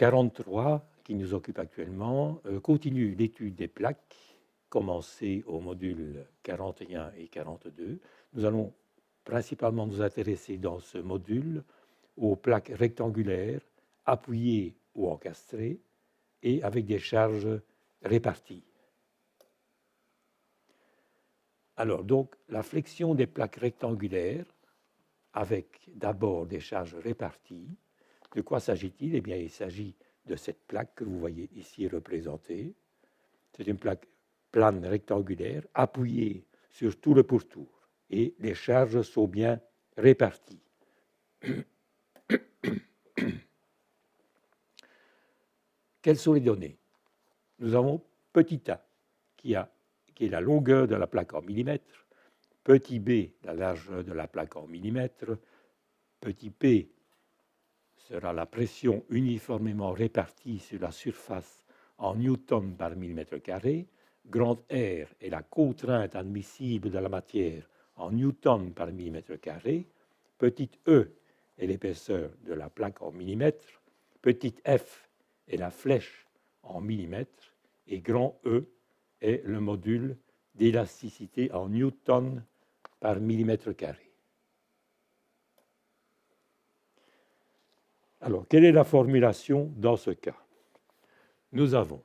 43, qui nous occupe actuellement, continue l'étude des plaques commencée au module 41 et 42. Nous allons principalement nous intéresser dans ce module aux plaques rectangulaires, appuyées ou encastrées, et avec des charges réparties. Alors, donc, la flexion des plaques rectangulaires, avec d'abord des charges réparties. De quoi s'agit-il? Eh bien, il s'agit de cette plaque que vous voyez ici représentée. C'est une plaque plane rectangulaire appuyée sur tout le pourtour et les charges sont bien réparties. Quelles sont les données? Nous avons petit a qui est la longueur de la plaque en millimètres, petit b, la largeur de la plaque en millimètres, petit p sera la pression uniformément répartie sur la surface en newton par millimètre carré, grand R est la contrainte admissible de la matière en newton par millimètre carré, petit e est l'épaisseur de la plaque en millimètres, petit f est la flèche en millimètres et grand E est le module d'élasticité en newton par millimètre carré. Alors, quelle est la formulation dans ce cas? Nous avons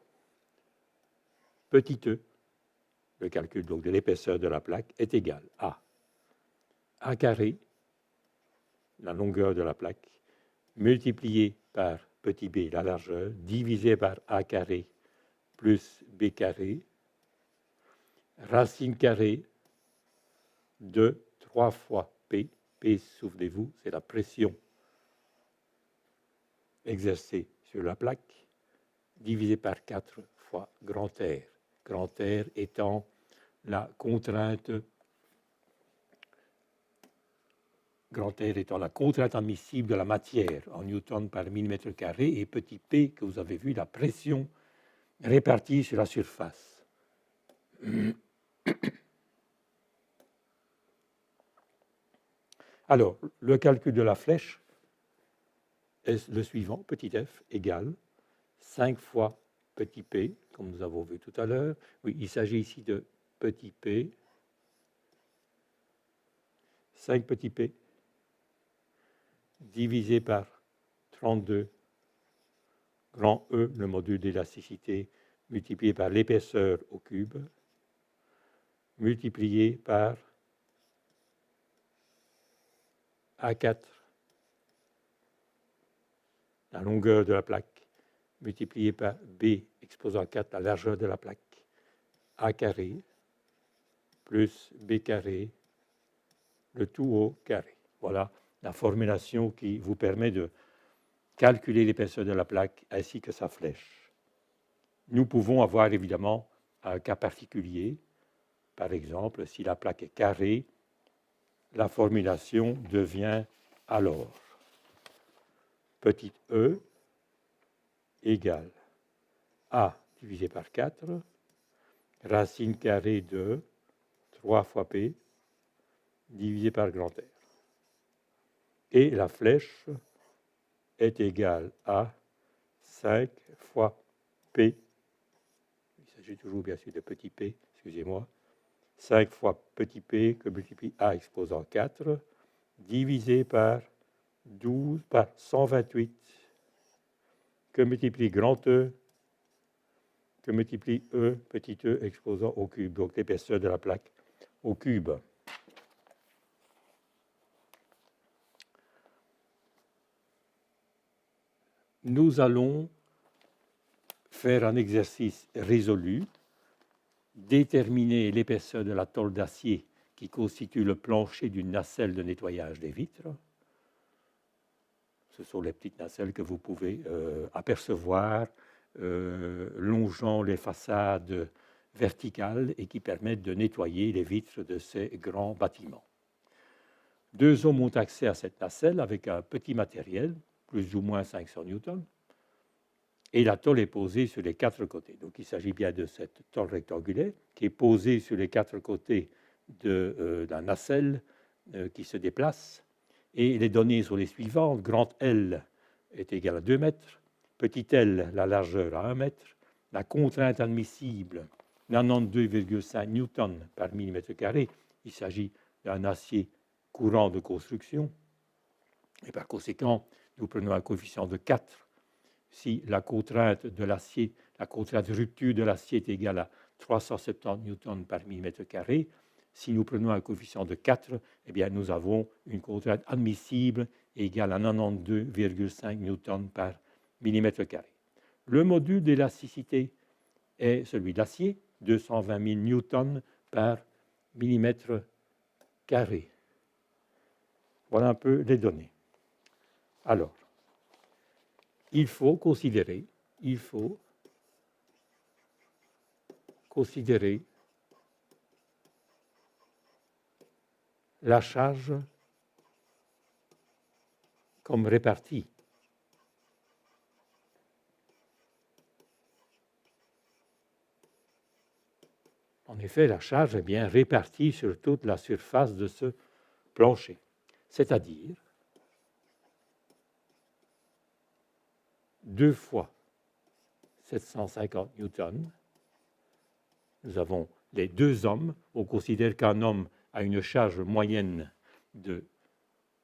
petit e, le calcul donc de l'épaisseur de la plaque, est égal à a carré, la longueur de la plaque, multiplié par petit b, la largeur, divisé par a carré plus b carré, racine carrée de 3 fois P. P, souvenez-vous, c'est la pression exercée sur la plaque, divisé par 4 fois grand R. Grand R étant la contrainte, admissible de la matière en newton par millimètre carré, et petit p, que vous avez vu, la pression répartie sur la surface. Alors, le calcul de la flèche est le suivant, petit f égale 5 fois petit p, comme nous avons vu tout à l'heure. Oui, il s'agit ici de petit p, 5 petit p, divisé par 32, grand E, le module d'élasticité, multiplié par l'épaisseur au cube, multiplié par A4, la longueur de la plaque, multiplié par B, exposant 4, la largeur de la plaque, A carré, plus B carré, le tout au carré. Voilà la formulation qui vous permet de calculer l'épaisseur de la plaque ainsi que sa flèche. Nous pouvons avoir évidemment un cas particulier. Par exemple, si la plaque est carrée, la formulation devient alors petit e égale a divisé par 4, racine carrée de 3 fois p divisé par grand R. Et la flèche est égale à 5 fois p, il s'agit toujours bien sûr de petit p, excusez-moi, 5 fois petit p que multiplie a exposant 4, divisé par 12 par 128, que multiplie grand E, que multiplie E, petit e exposant au cube, donc l'épaisseur de la plaque au cube. Nous allons faire un exercice résolu, déterminer l'épaisseur de la tôle d'acier qui constitue le plancher d'une nacelle de nettoyage des vitres. Ce sont les petites nacelles que vous pouvez apercevoir longeant les façades verticales et qui permettent de nettoyer les vitres de ces grands bâtiments. Deux hommes ont accès à cette nacelle avec un petit matériel, plus ou moins 500 newtons, et la tôle est posée sur les 4 côtés. Donc il s'agit bien de cette tôle rectangulaire qui est posée sur les 4 côtés de la nacelle qui se déplace. Et les données sont les suivantes. Grand L est égal à 2 mètres, petit L, la largeur à 1 mètre, la contrainte admissible, 92,5 newtons par millimètre carré. Il s'agit d'un acier courant de construction. Et par conséquent, nous prenons un coefficient de 4 si la contrainte de l'acier, la contrainte de rupture de l'acier est égale à 370 newtons par millimètre carré. Si nous prenons un coefficient de 4, eh bien, nous avons une contrainte admissible égale à 92,5 newtons par millimètre carré. Le module d'élasticité est celui de l'acier, 220 000 newtons par millimètre carré. Voilà un peu les données. Alors, il faut considérer la charge comme répartie. En effet, la charge est bien répartie sur toute la surface de ce plancher, c'est-à-dire 2 fois 750 newtons. Nous avons les 2 hommes. On considère qu'un homme a une charge moyenne de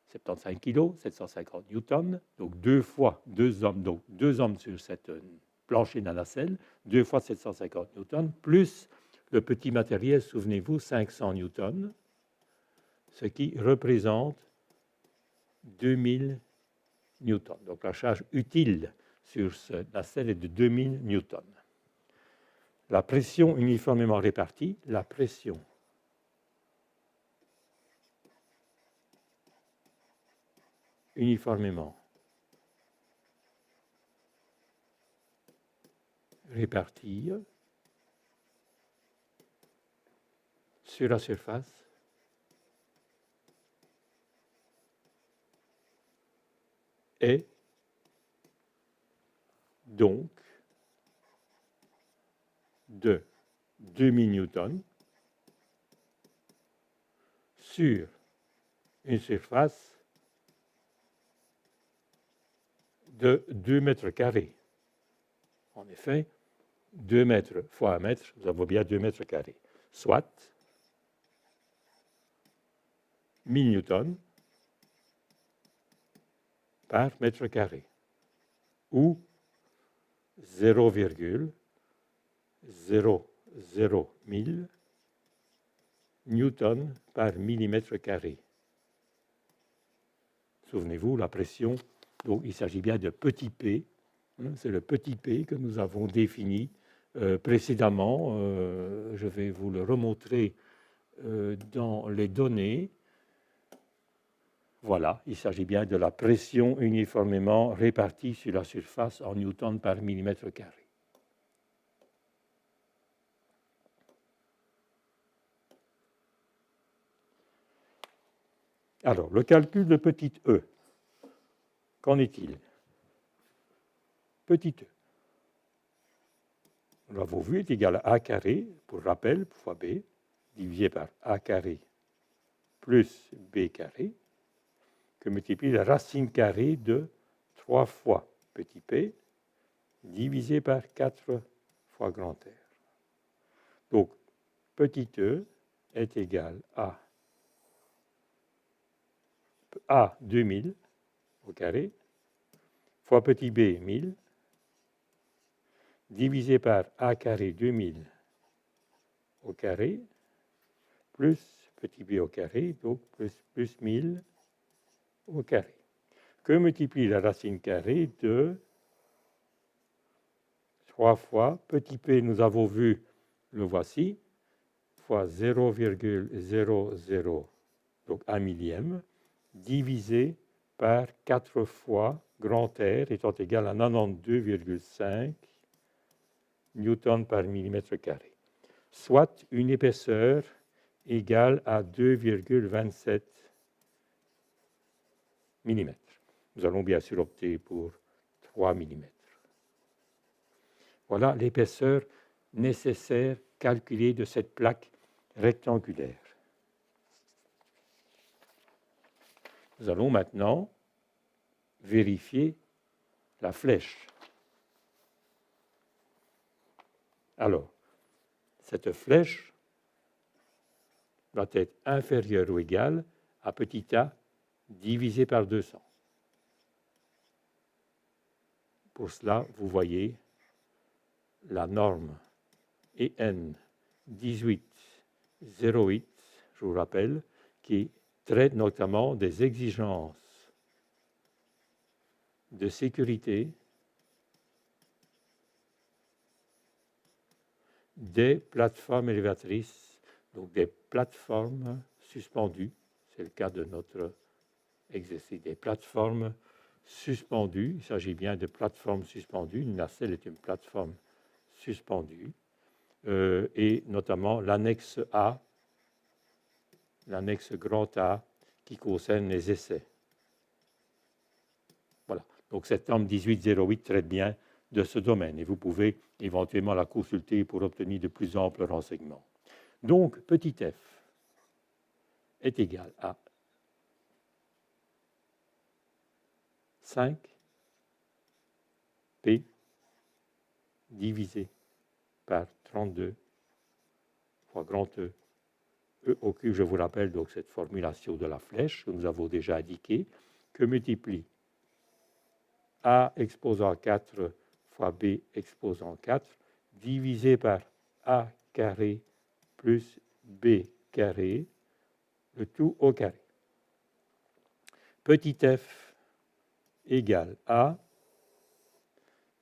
75 kg, 750 newtons. Donc 2 fois 2 hommes, donc 2 hommes sur cette plancher d'un nacelle, 2 fois 750 newtons, plus le petit matériel, souvenez-vous, 500 newtons, ce qui représente 2000 newtons. Donc la charge utile sur ce nacelle est de 2000 newtons. La pression uniformément répartie, la pression uniformément répartie sur la surface est donc de 2000 newtons sur une surface de 2 mètres carrés. En effet, 2 mètres fois 1 mètre, nous avons bien 2 mètres carrés, soit 1000 newtons par mètre carré, ou 0,001 newtons par millimètre carré. Souvenez-vous, la pression, donc il s'agit bien de petit p, c'est le petit p que nous avons défini précédemment. Je vais vous le remontrer dans les données. Voilà, il s'agit bien de la pression uniformément répartie sur la surface en newtons par millimètre carré. Alors, le calcul de petit e, qu'en est-il? Petit e, nous l'avons vu, est égal à a carré, pour rappel, fois b, divisé par a carré plus b carré, que multiplie la racine carrée de 3 fois petit p, divisé par 4 fois grand R. Donc, petit e est égal à 2000 au carré, fois petit b 1000, divisé par a carré 2000 au carré, plus petit b au carré, donc plus 1000 au carré, que multiplie la racine carrée de 3 fois petit p, nous avons vu, le voici, fois 0,00, donc 1 millième, divisé par 4 fois grand R étant égal à 92,5 newtons par millimètre carré, soit une épaisseur égale à 2,27 mm. Nous allons bien sûr opter pour 3 mm. Voilà l'épaisseur nécessaire calculée de cette plaque rectangulaire. Nous allons maintenant vérifier la flèche. Alors, cette flèche doit être inférieure ou égale à petit a divisé par 200. Pour cela, vous voyez la norme EN 1808, je vous rappelle, qui traite notamment des exigences de sécurité des plateformes élévatrices, donc des plateformes suspendues, c'est le cas de notre exercice, des plateformes suspendues, il s'agit bien de plateformes suspendues, une nacelle est une plateforme suspendue, et notamment l'annexe A, l'annexe grand A, qui concerne les essais. Voilà, donc cette norme 1808 traite bien de ce domaine, et vous pouvez éventuellement la consulter pour obtenir de plus amples renseignements. Donc, petit f est égal à 5 P divisé par 32 fois grand E, E au cube, je vous rappelle donc cette formulation de la flèche que nous avons déjà indiquée, que multiplie A exposant 4 fois B exposant 4 divisé par A carré plus B carré, le tout au carré. Petit f égale à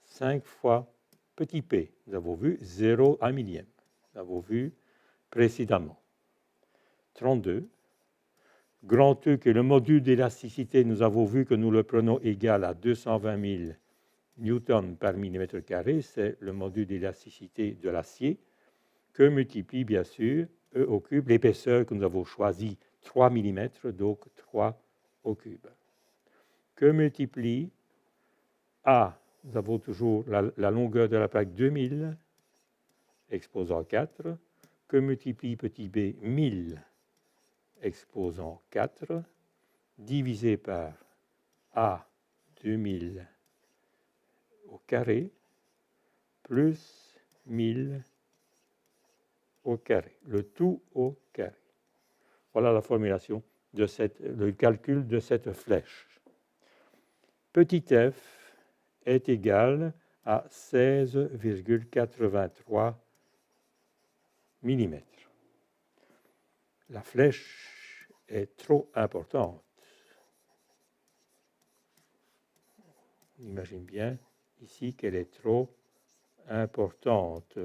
5 fois petit p. Nous avons vu 0, 1 millième. Nous avons vu précédemment. 32. Grand E, qui est le module d'élasticité, nous avons vu que nous le prenons égal à 220 000 newtons par millimètre carré. C'est le module d'élasticité de l'acier que multiplie bien sûr E au cube, l'épaisseur que nous avons choisi 3 mm, donc 3 au cube. Que multiplie A, nous avons toujours la longueur de la plaque 2000, exposant 4, que multiplie petit b 1000, exposant 4, divisé par A 2000 au carré, plus 1000 au carré, le tout au carré. Voilà la formulation de le calcul de cette flèche. Petit f est égal à 16,83 mm. La flèche est trop importante. On imagine bien ici qu'elle est trop importante.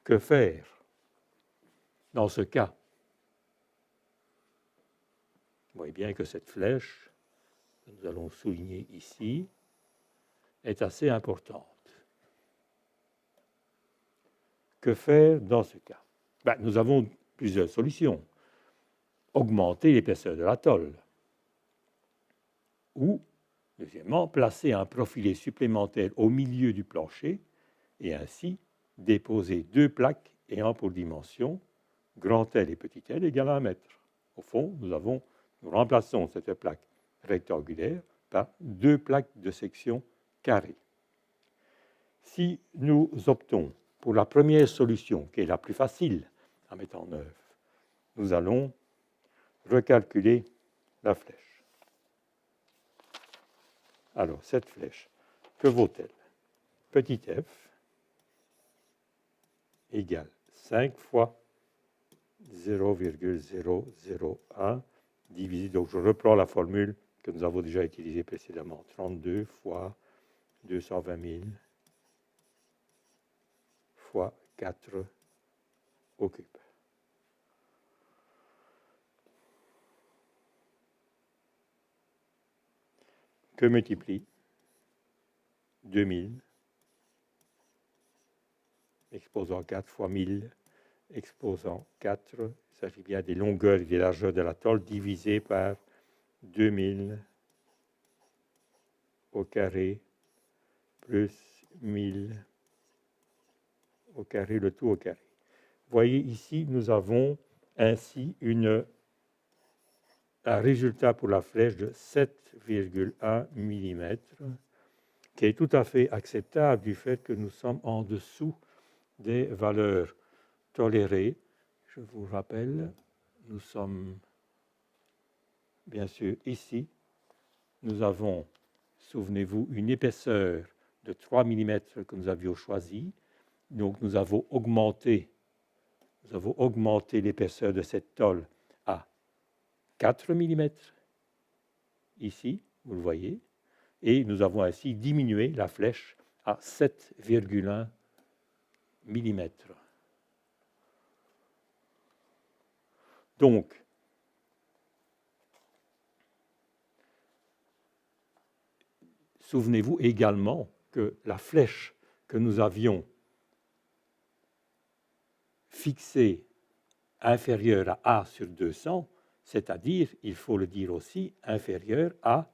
Que faire dans ce cas? Vous voyez bien que cette flèche, que nous allons souligner ici, est assez importante. Que faire dans ce cas? Nous avons plusieurs solutions. Augmenter l'épaisseur de la tôle. Ou, deuxièmement, placer un profilé supplémentaire au milieu du plancher et ainsi déposer deux plaques ayant pour dimension grand L et petit l égale à 1 mètre. Au fond, nous remplaçons cette plaque rectangulaire par deux plaques de section carrée. Si nous optons pour la première solution, qui est la plus facile à mettre en œuvre, nous allons recalculer la flèche. Alors, cette flèche, que vaut-elle? Petit f égale 5 fois 0,001 divisé, donc je reprends la formule que nous avons déjà utilisée précédemment, 32 fois 220 000 fois 4 au cube. Que multiplie 2000 exposant 4 fois 1000 exposant 4, il s'agit bien des longueurs et des largeurs de la tôle divisé par 2000 au carré plus 1000 au carré, le tout au carré. Vous voyez ici, nous avons ainsi un résultat pour la flèche de 7,1 mm qui est tout à fait acceptable du fait que nous sommes en dessous des valeurs tolérées. Je vous rappelle, nous sommes bien sûr ici. Nous avons, souvenez-vous, une épaisseur de 3 mm que nous avions choisie. Donc nous avons augmenté l'épaisseur de cette tôle à 4 mm, ici, vous le voyez, et nous avons ainsi diminué la flèche à 7,1 mm. Donc, souvenez-vous également que la flèche que nous avions fixée inférieure à A sur 200, c'est-à-dire, il faut le dire aussi, inférieure à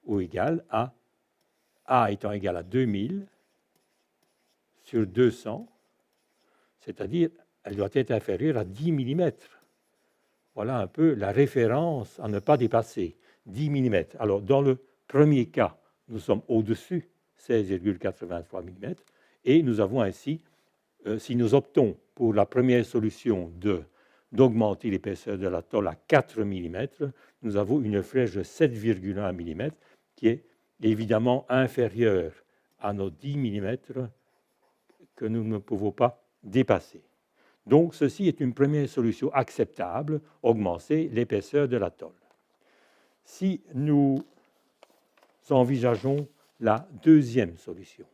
ou égale à A étant égal à 2000 sur 200, c'est-à-dire, elle doit être inférieure à 10 mm. Voilà un peu la référence à ne pas dépasser, 10 mm. Alors, dans le premier cas, nous sommes au-dessus, 16,83 mm, et nous avons ainsi, si nous optons pour la première solution d'augmenter l'épaisseur de la tôle à 4 mm, nous avons une flèche de 7,1 mm qui est évidemment inférieure à nos 10 mm que nous ne pouvons pas dépasser. Donc, ceci est une première solution acceptable, augmenter l'épaisseur de la tôle. Si nous envisageons la deuxième solution,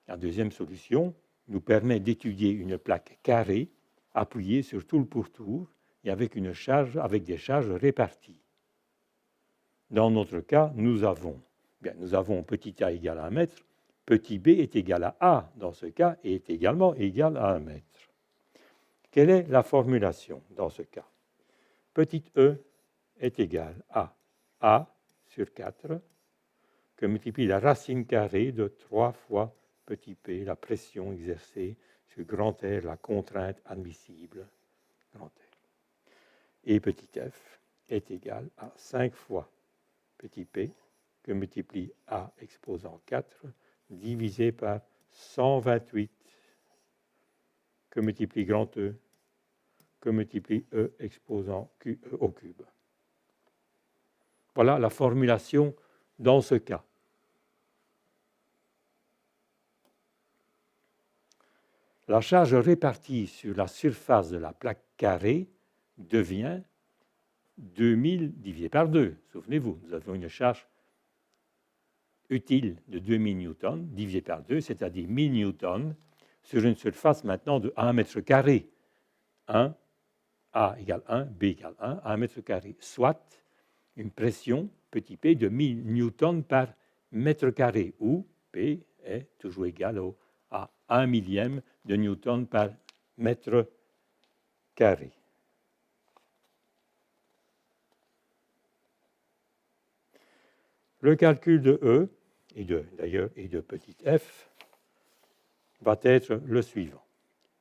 la deuxième solution nous permet d'étudier une plaque carrée appuyée sur tout le pourtour et avec des charges réparties. Dans notre cas, nous avons petit a égale à 1 mètre, petit b est égal à A dans ce cas et est également égal à 1 mètre. Quelle est la formulation dans ce cas? Petit e est égal à A sur 4 que multiplie la racine carrée de 3 fois petit p, la pression exercée sur grand R, la contrainte admissible, grand R. Et petit f est égal à 5 fois petit p que multiplie A exposant 4 divisé par 128 que multiplie grand E que multiplie E exposant QE au cube. Voilà la formulation dans ce cas. La charge répartie sur la surface de la plaque carrée devient 2000 divisé par 2. Souvenez-vous, nous avons une charge utile de 2000 newtons divisé par 2, c'est-à-dire 1000 newtons sur une surface maintenant de 1 mètre carré. 1, A égale 1, B égale 1, à 1 mètre carré, soit une pression, petit p, de 1000 newtons par mètre carré, où P est toujours égal à 1 millième de newton par mètre carré. Le calcul de E, et de petit f, va être le suivant.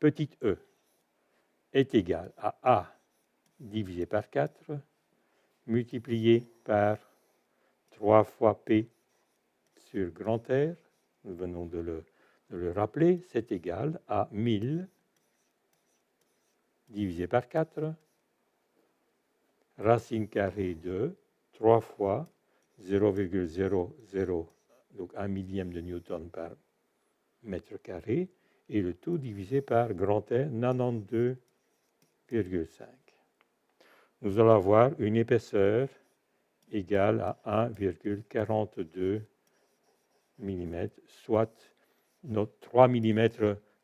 Petit e est égal à A divisé par 4, multiplié par 3 fois P sur grand R, nous venons de le rappeler, c'est égal à 1000 divisé par 4, racine carrée de 3 fois 0,00, donc 1 millième de newton par mètre carré, et le tout divisé par grand R, 92,5. Nous allons avoir une épaisseur égale à 1,42 mm, soit nos 3 mm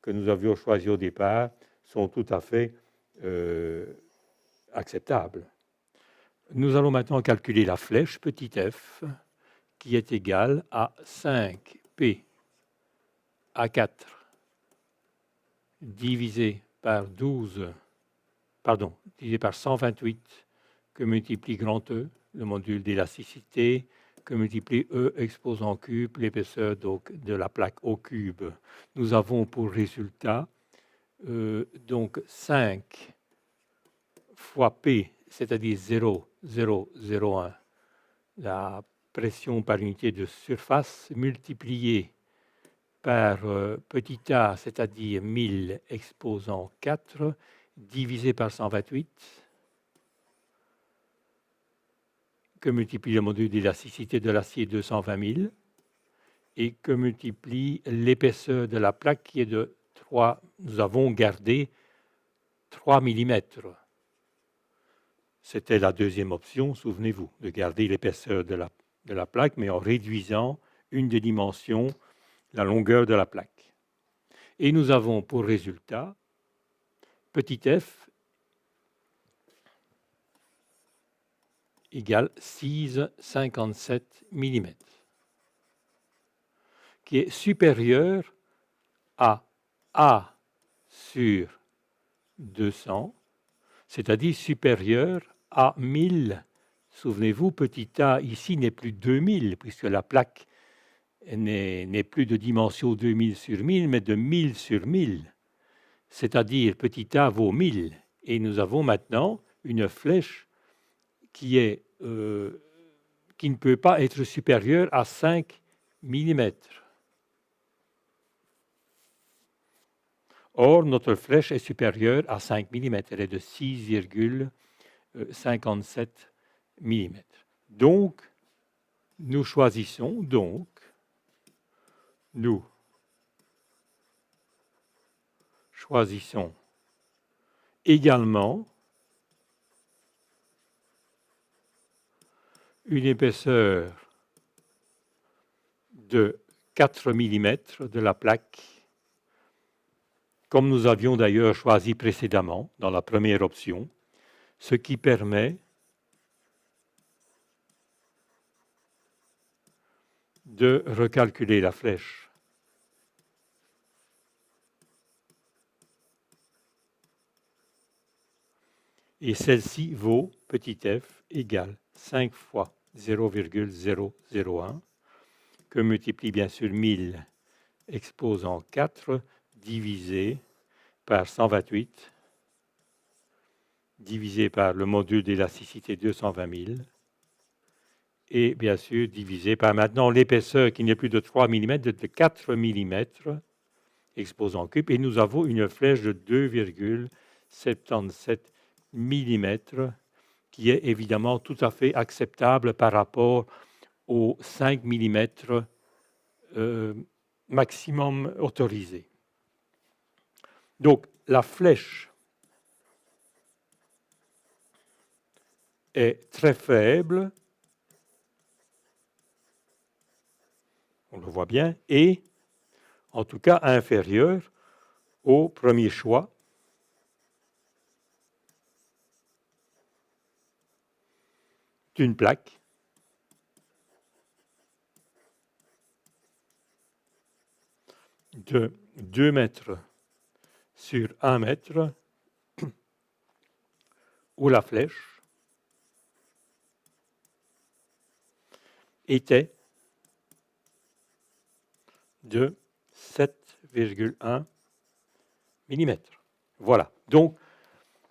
que nous avions choisis au départ sont tout à fait acceptables. Nous allons maintenant calculer la flèche petit f qui est égale à 5p à 4 divisé par 128 que multiplie grand E, le module d'élasticité, que multiplie E exposant cube, l'épaisseur de la plaque au cube. Nous avons pour résultat donc 5 fois P, c'est-à-dire 0,001, la pression par unité de surface multiplié par petit a, c'est-à-dire 1000 exposant 4, divisé par 128, que multiplie le module d'élasticité de l'acier 220 000, et que multiplie l'épaisseur de la plaque qui est de 3, nous avons gardé 3 mm. C'était la deuxième option, souvenez-vous, de garder l'épaisseur de la plaque, mais en réduisant une des dimensions, la longueur de la plaque. Et nous avons pour résultat petit f égale 6,57 mm, qui est supérieur à A sur 200, c'est-à-dire supérieur à 1000. Souvenez-vous, petit a ici n'est plus 2000, puisque la plaque n'est plus de dimension 2000 sur 1000, mais de 1000 sur 1000. C'est-à-dire petit a vaut 1000. Et nous avons maintenant une flèche qui ne peut pas être supérieure à 5 mm. Or, notre flèche est supérieure à 5 mm. Elle est de 6,57 mm. Donc, nous choisissons également une épaisseur de 4 mm de la plaque, comme nous avions d'ailleurs choisi précédemment dans la première option, ce qui permet de recalculer la flèche. Et celle-ci vaut petit f égale 5 fois 0,001, que multiplie bien sûr 1000 exposant 4 divisé par 128, divisé par le module d'élasticité 220 000, et bien sûr divisé par maintenant l'épaisseur qui n'est plus de 3 mm, de 4 mm, exposant cube, et nous avons une flèche de 2,77 mm, qui est évidemment tout à fait acceptable par rapport aux 5 mm maximum autorisé. Donc, la flèche est très faible, on le voit bien, et en tout cas inférieure au premier choix, d'une plaque de 2 mètres sur 1 mètre, où la flèche était de 7,1 mm. Voilà. Donc,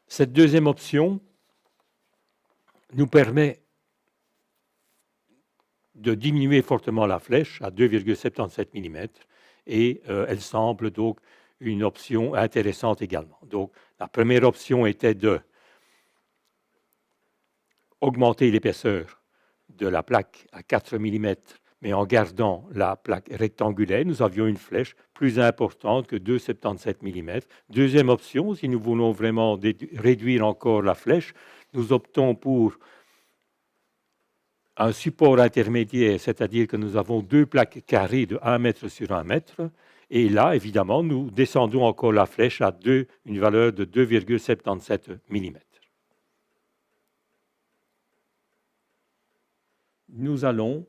cette deuxième option nous permet de diminuer fortement la flèche à 2,77 mm et elle semble donc une option intéressante également. Donc, la première option était de augmenter l'épaisseur de la plaque à 4 mm, mais en gardant la plaque rectangulaire, nous avions une flèche plus importante que 2,77 mm. Deuxième option, si nous voulons vraiment réduire encore la flèche, nous optons pour un support intermédiaire, c'est-à-dire que nous avons deux plaques carrées de 1 mètre sur 1 mètre, et là, évidemment, nous descendons encore la flèche à une valeur de 2,77 mm. Nous allons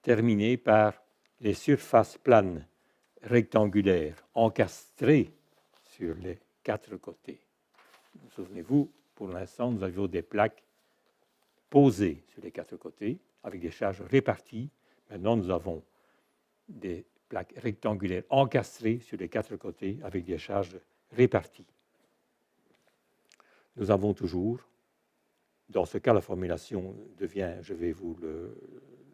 terminer par les surfaces planes rectangulaires encastrées sur les 4 côtés. Souvenez-vous, pour l'instant, nous avions des plaques posées sur les 4 côtés avec des charges réparties. Maintenant, nous avons des plaques rectangulaires encastrées sur les 4 côtés avec des charges réparties. Nous avons toujours dans ce cas, la formulation devient, je vais vous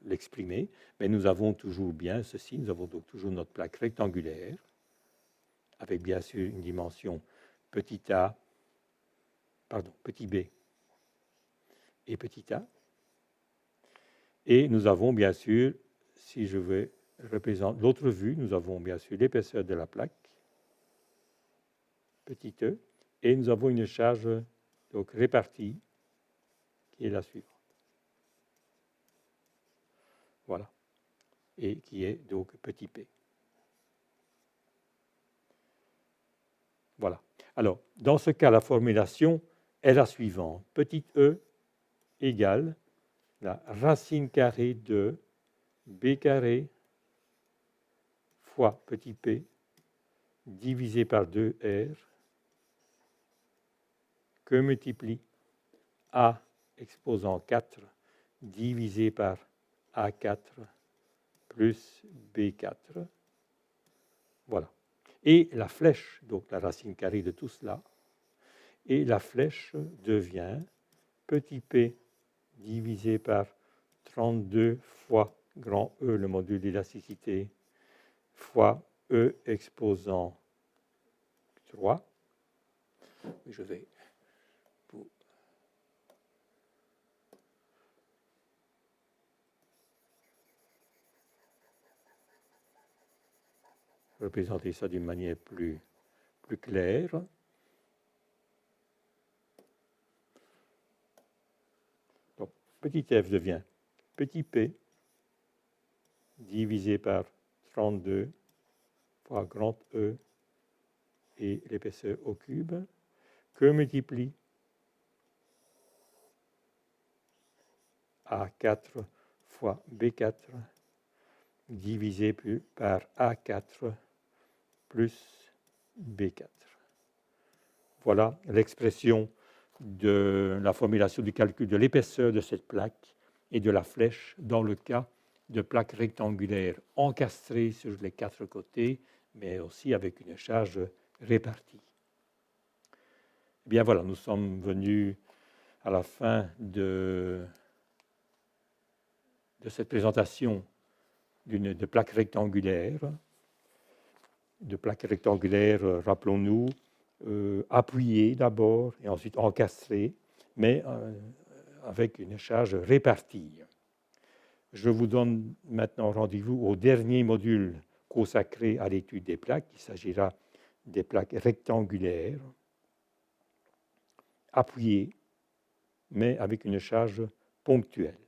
l'exprimer, mais nous avons toujours bien ceci, nous avons donc toujours notre plaque rectangulaire, avec bien sûr une dimension petit b et petit a. Et nous avons bien sûr, si je vais représenter l'autre vue, nous avons bien sûr l'épaisseur de la plaque, petit e, et nous avons une charge donc répartie qui est la suivante. Voilà. Et qui est donc petit p. Voilà. Alors, dans ce cas, la formulation est la suivante. Petit e égale la racine carrée de b carré fois petit p divisé par 2r que multiplie a exposant 4 divisé par a4 plus b4. Voilà. Et la flèche, donc la racine carrée de tout cela, et la flèche devient petit p divisé par 32 fois grand E, le module d'élasticité, fois E exposant 3. Je vais vous représenter ça d'une manière plus claire. Donc, petit f devient petit p divisé par 32 fois grand E et l'épaisseur au cube, que multiplie A4 fois B4 divisé par A4 plus B4. Voilà l'expression de la formulation du calcul de l'épaisseur de cette plaque et de la flèche dans le cas de plaques rectangulaires encastrées sur les 4 côtés, mais aussi avec une charge répartie. Eh bien voilà, nous sommes venus à la fin de cette présentation de plaques rectangulaires. De plaques rectangulaires, rappelons-nous, appuyées d'abord et ensuite encastrées, mais avec une charge répartie. Je vous donne maintenant rendez-vous au dernier module consacré à l'étude des plaques. Il s'agira des plaques rectangulaires, appuyées, mais avec une charge ponctuelle.